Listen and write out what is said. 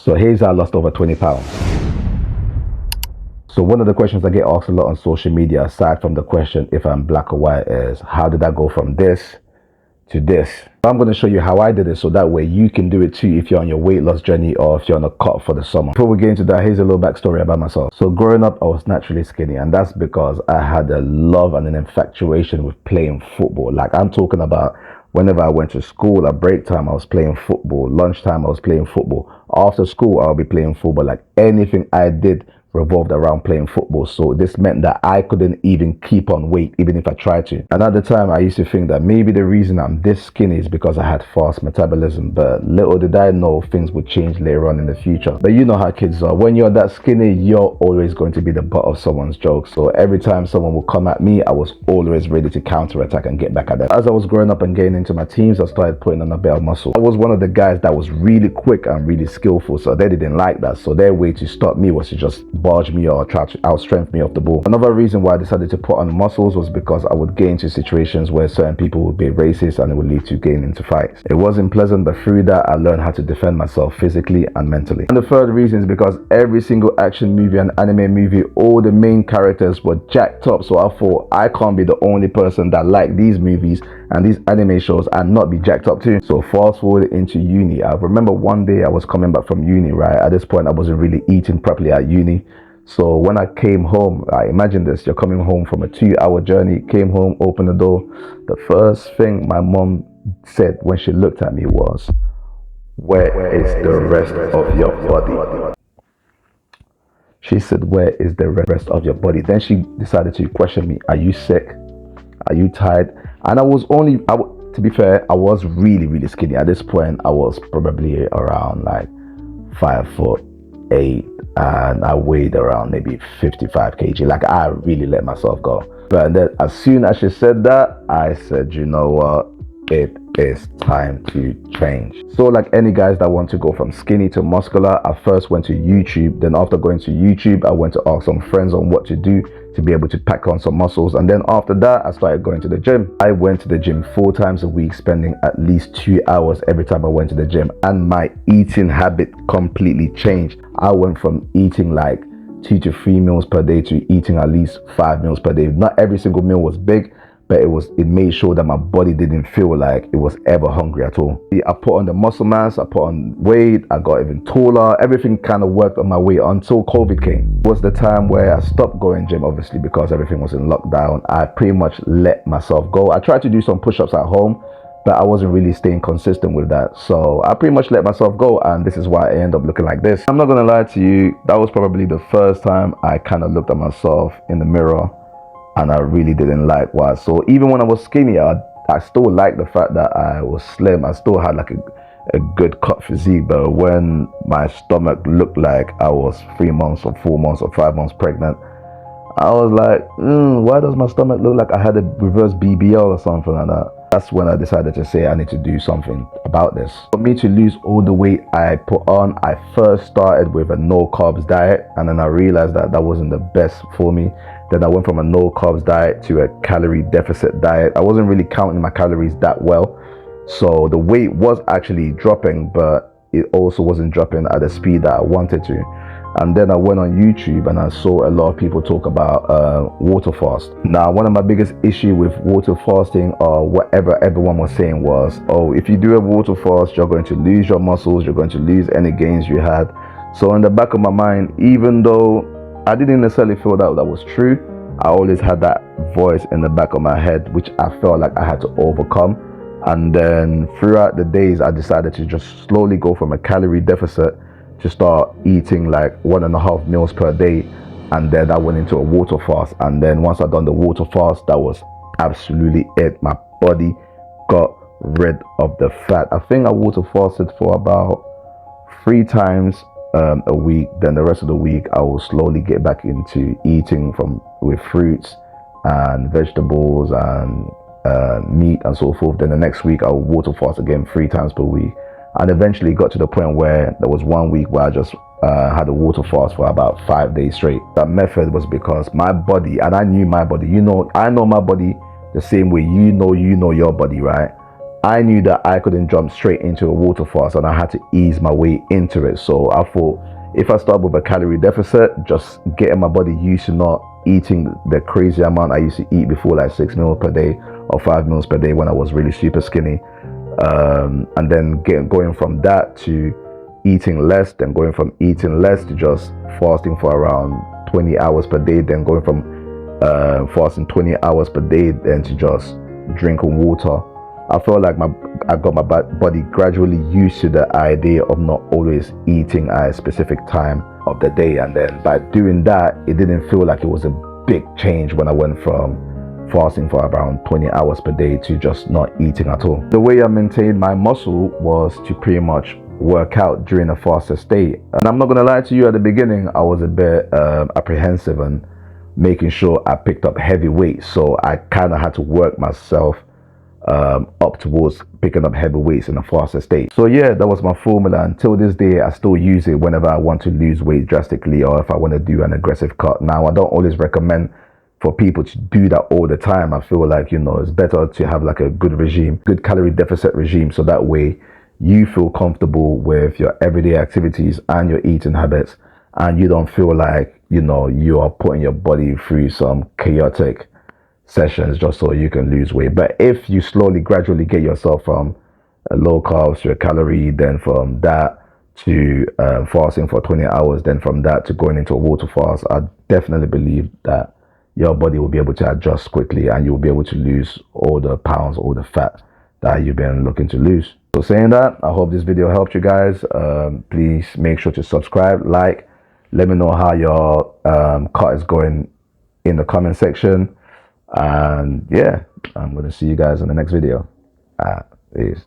So here's how I lost over 20 pounds. So one of the questions I get asked a lot on social media, aside from the question if I'm black or white, is how did I go from this to this? I'm going to show you how I did it, so that way you can do it too if you're on your weight loss journey or if you're on a cut for the summer. Before we get into that, here's a little backstory about myself. So growing up, I was naturally skinny, and that's because I had a love and an infatuation with playing football. Like, I'm talking about whenever I went to school, at break time I was playing football, lunchtime I was playing football, after school I'll be playing football. Like, anything I did revolved around playing football. So this meant that I couldn't even keep on weight even if I tried to. And at the time I used to think that maybe the reason I'm this skinny is because I had fast metabolism, but little did I know things would change later on in the future. But you know how kids are. When you're that skinny, you're always going to be the butt of someone's joke. So every time someone would come at me, I was always ready to counterattack and get back at them. As I was growing up and getting into my teens, I started putting on a bit of muscle. I was one of the guys that was really quick and really skillful, so they didn't like that. So their way to stop me was to just barge me or try to outstrength me off the ball. Another reason why I decided to put on muscles was because I would get into situations where certain people would be racist and it would lead to getting into fights. It wasn't pleasant, but through that I learned how to defend myself physically and mentally. And the third reason is because every single action movie and anime movie, all the main characters were jacked up, so I thought I can't be the only person that like these movies and these anime shows and not be jacked up too. So fast forward into uni. I remember one day I was coming back from uni, right? At this point I wasn't really eating properly at uni. So when I came home, imagine this, you're coming home from a 2-hour journey, came home, opened the door. The first thing my mom said when she looked at me was, "Where is the rest of your body?" She said, "Where is the rest of your body?" Then she decided to question me. Are you sick? Are you tired? And to be fair, I was really skinny. At this point, I was probably around like 5'8", and I weighed around maybe 55 kg. Like, I really let myself go. But then as soon as she said that, I said, you know what? It is time to change. So like any guys that want to go from skinny to muscular, I first went to YouTube. Then after going to YouTube, I went to ask some friends on what to do to be able to pack on some muscles. And then after that, I started going to the gym. I went to the gym 4 times a week, spending at least 2 hours every time I went to the gym. And my eating habit completely changed. I went from eating like 2 to 3 meals per day to eating at least 5 meals per day. Not every single meal was big, but it made sure that my body didn't feel like it was ever hungry at all. I put on the muscle mass, I put on weight, I got even taller. Everything kind of worked on my way until COVID came. It was the time where I stopped going gym, obviously, because everything was in lockdown. I pretty much let myself go. I tried to do some push-ups at home, but I wasn't really staying consistent with that. So I pretty much let myself go, and this is why I end up looking like this. I'm not gonna lie to you, that was probably the first time I kind of looked at myself in the mirror and I really didn't like what. So even when I was skinny, I still liked the fact that I was slim. I still had like a good cut physique, but when my stomach looked like I was 3 months or 4 months or 5 months pregnant, I was like, why does my stomach look like I had a reverse BBL or something like that? That's when I decided to say I need to do something about this. For me to lose all the weight I put on, I first started with a no carbs diet, and then I realized that that wasn't the best for me. Then I went from a no carbs diet to a calorie deficit diet. I wasn't really counting my calories that well, so the weight was actually dropping, but it also wasn't dropping at the speed that I wanted to. And then I went on YouTube and I saw a lot of people talk about water fast. Now, one of my biggest issue with water fasting, or whatever everyone was saying, was, oh, if you do a water fast, you're going to lose your muscles, you're going to lose any gains you had. So in the back of my mind, even though I didn't necessarily feel that was true, I always had that voice in the back of my head, which I felt like I had to overcome. And then throughout the days, I decided to just slowly go from a calorie deficit to start eating like 1.5 meals per day. And then I went into a water fast. And then once I'd done the water fast, that was absolutely it. My body got rid of the fat. I think I water fasted for about 3 times a week. Then the rest of the week I will slowly get back into eating with fruits and vegetables and meat and so forth. Then the next week I'll water fast again 3 times per week, and eventually got to the point where there was 1 week where I just had a water fast for about 5 days straight. That method was because my body, and I knew my body, I know my body the same way you know your body, right? I knew that I couldn't jump straight into a water fast and I had to ease my way into it. So I thought if I start with a calorie deficit, just getting my body used to not eating the crazy amount I used to eat before, like 6 meals per day or 5 meals per day when I was really super skinny. And then going from that to eating less, then going from eating less to just fasting for around 20 hours per day, then going from fasting 20 hours per day then to just drinking water. I felt like I got my body gradually used to the idea of not always eating at a specific time of the day, and then by doing that, it didn't feel like it was a big change when I went from fasting for around 20 hours per day to just not eating at all. The way I maintained my muscle was to pretty much work out during a fasted state. And I'm not gonna lie to you, at the beginning I was a bit apprehensive and making sure I picked up heavy weights, so I kind of had to work myself up towards picking up heavy weights in a fasted state. So yeah, that was my formula. Until this day, I still use it whenever I want to lose weight drastically or if I want to do an aggressive cut. Now, I don't always recommend for people to do that all the time. I feel like, you know, it's better to have like a good regime, good calorie deficit regime, so that way you feel comfortable with your everyday activities and your eating habits, and you don't feel like, you know, you are putting your body through some chaotic sessions just so you can lose weight. But if you slowly, gradually get yourself from a low carbs to a calorie, then from that to fasting for 20 hours, then from that to going into a water fast, I definitely believe that your body will be able to adjust quickly and you'll be able to lose all the pounds, all the fat that you've been looking to lose. So saying that, I hope this video helped you guys. Please make sure to subscribe, like, let me know how your cut is going in the comment section. And yeah, I'm going to see you guys in the next video. Peace.